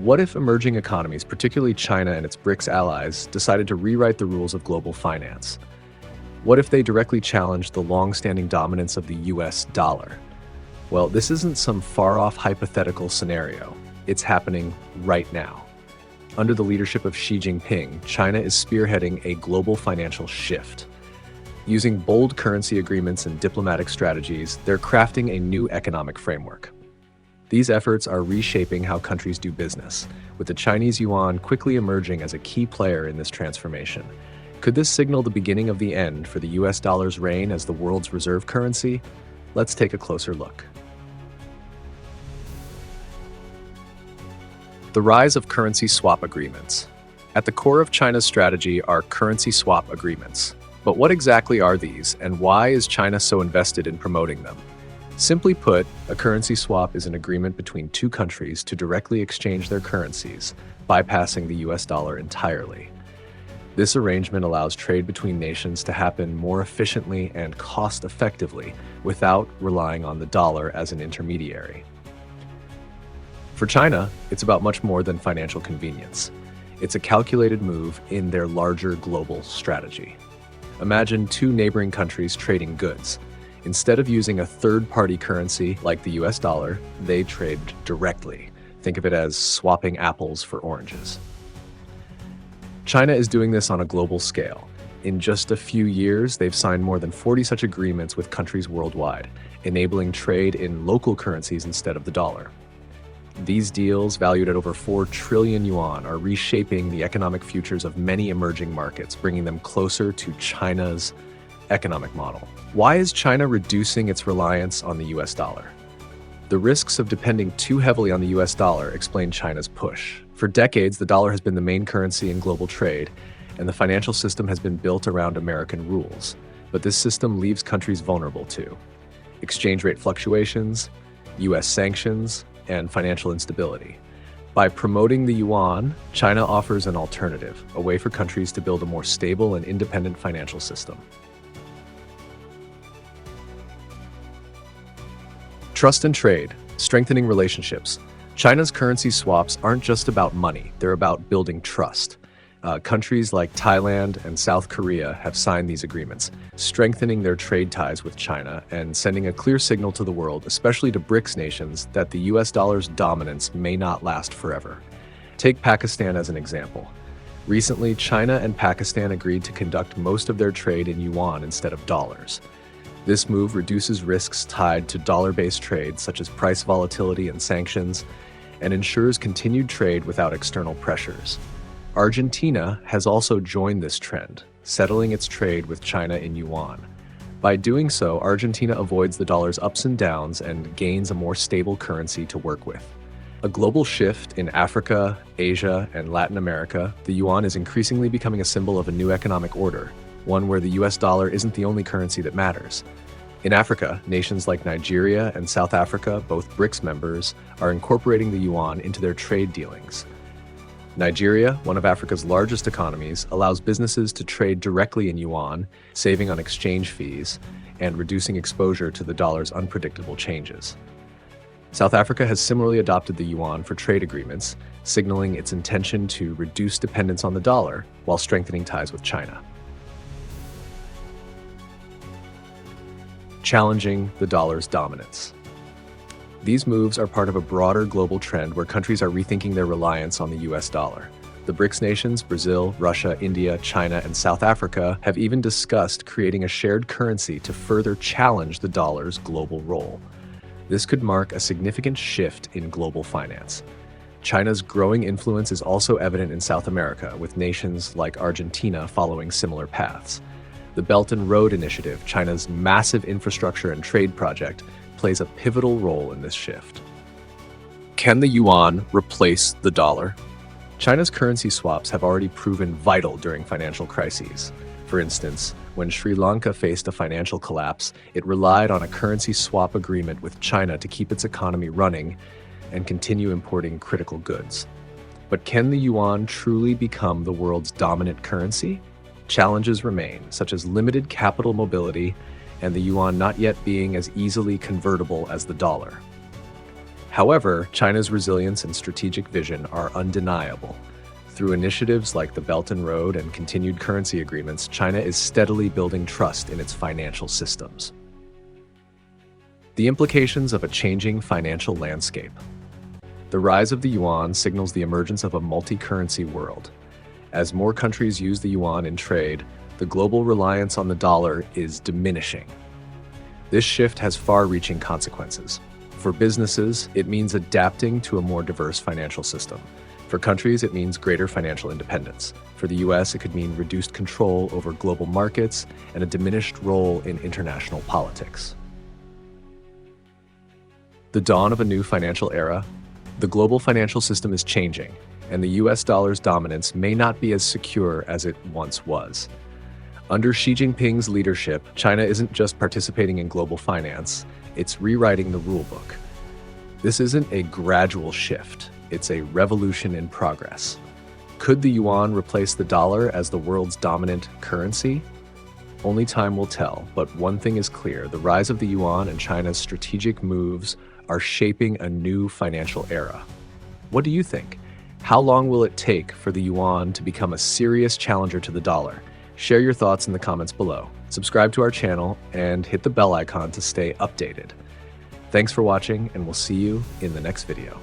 What if emerging economies, particularly China and its BRICS allies, decided to rewrite the rules of global finance? What if they directly challenged the long-standing dominance of the US dollar? Well, this isn't some far-off hypothetical scenario. It's happening right now. Under the leadership of Xi Jinping, China is spearheading a global financial shift. Using bold currency agreements and diplomatic strategies, they're crafting a new economic framework. These efforts are reshaping how countries do business, with the Chinese yuan quickly emerging as a key player in this transformation. Could this signal the beginning of the end for the US dollar's reign as the world's reserve currency? Let's take a closer look. The rise of currency swap agreements. At the core of China's strategy are currency swap agreements. But what exactly are these, and why is China so invested in promoting them? Simply put, a currency swap is an agreement between two countries to directly exchange their currencies, bypassing the US dollar entirely. This arrangement allows trade between nations to happen more efficiently and cost-effectively without relying on the dollar as an intermediary. For China, it's about much more than financial convenience. It's a calculated move in their larger global strategy. Imagine two neighboring countries trading goods. Instead of using a third-party currency like the US dollar, they trade directly. Think of it as swapping apples for oranges. China is doing this on a global scale. In just a few years, they've signed more than 40 such agreements with countries worldwide, enabling trade in local currencies instead of the dollar. These deals, valued at over 4 trillion yuan, are reshaping the economic futures of many emerging markets, bringing them closer to China's economic model. Why is China reducing its reliance on the US dollar? The risks of depending too heavily on the US dollar explain China's push. For decades, the dollar has been the main currency in global trade, and the financial system has been built around American rules. But this system leaves countries vulnerable to exchange rate fluctuations, US sanctions, and financial instability. By promoting the yuan, China offers an alternative, a way for countries to build a more stable and independent financial system. Trust and trade, strengthening relationships. China's currency swaps aren't just about money, they're about building trust. Countries like Thailand and South Korea have signed these agreements, strengthening their trade ties with China and sending a clear signal to the world, especially to BRICS nations, that the US dollar's dominance may not last forever. Take Pakistan as an example. Recently, China and Pakistan agreed to conduct most of their trade in yuan instead of dollars. This move reduces risks tied to dollar-based trade, such as price volatility and sanctions, and ensures continued trade without external pressures. Argentina has also joined this trend, settling its trade with China in yuan. By doing so, Argentina avoids the dollar's ups and downs and gains a more stable currency to work with. A global shift in Africa, Asia, and Latin America, the yuan is increasingly becoming a symbol of a new economic order, one where the US dollar isn't the only currency that matters. In Africa, nations like Nigeria and South Africa, both BRICS members, are incorporating the yuan into their trade dealings. Nigeria, one of Africa's largest economies, allows businesses to trade directly in yuan, saving on exchange fees and reducing exposure to the dollar's unpredictable changes. South Africa has similarly adopted the yuan for trade agreements, signaling its intention to reduce dependence on the dollar while strengthening ties with China. Challenging the dollar's dominance. These moves are part of a broader global trend where countries are rethinking their reliance on the US dollar. The BRICS nations, Brazil, Russia, India, China, and South Africa, have even discussed creating a shared currency to further challenge the dollar's global role. This could mark a significant shift in global finance. China's growing influence is also evident in South America, with nations like Argentina following similar paths. The Belt and Road Initiative, China's massive infrastructure and trade project, plays a pivotal role in this shift. Can the yuan replace the dollar? China's currency swaps have already proven vital during financial crises. For instance, when Sri Lanka faced a financial collapse, it relied on a currency swap agreement with China to keep its economy running and continue importing critical goods. But can the yuan truly become the world's dominant currency? Challenges remain, such as limited capital mobility and the yuan not yet being as easily convertible as the dollar. However, China's resilience and strategic vision are undeniable. Through initiatives like the Belt and Road and continued currency agreements, China is steadily building trust in its financial systems. The implications of a changing financial landscape. The rise of the yuan signals the emergence of a multi-currency world. As more countries use the yuan in trade, the global reliance on the dollar is diminishing. This shift has far-reaching consequences. For businesses, it means adapting to a more diverse financial system. For countries, it means greater financial independence. For the US, it could mean reduced control over global markets and a diminished role in international politics. The dawn of a new financial era. The global financial system is changing, and the US dollar's dominance may not be as secure as it once was. Under Xi Jinping's leadership, China isn't just participating in global finance, it's rewriting the rulebook. This isn't a gradual shift, it's a revolution in progress. Could the yuan replace the dollar as the world's dominant currency? Only time will tell, but one thing is clear: the rise of the yuan and China's strategic moves are shaping a new financial era. What do you think? How long will it take for the yuan to become a serious challenger to the dollar? Share your thoughts in the comments below. Subscribe to our channel and hit the bell icon to stay updated. Thanks for watching, and we'll see you in the next video.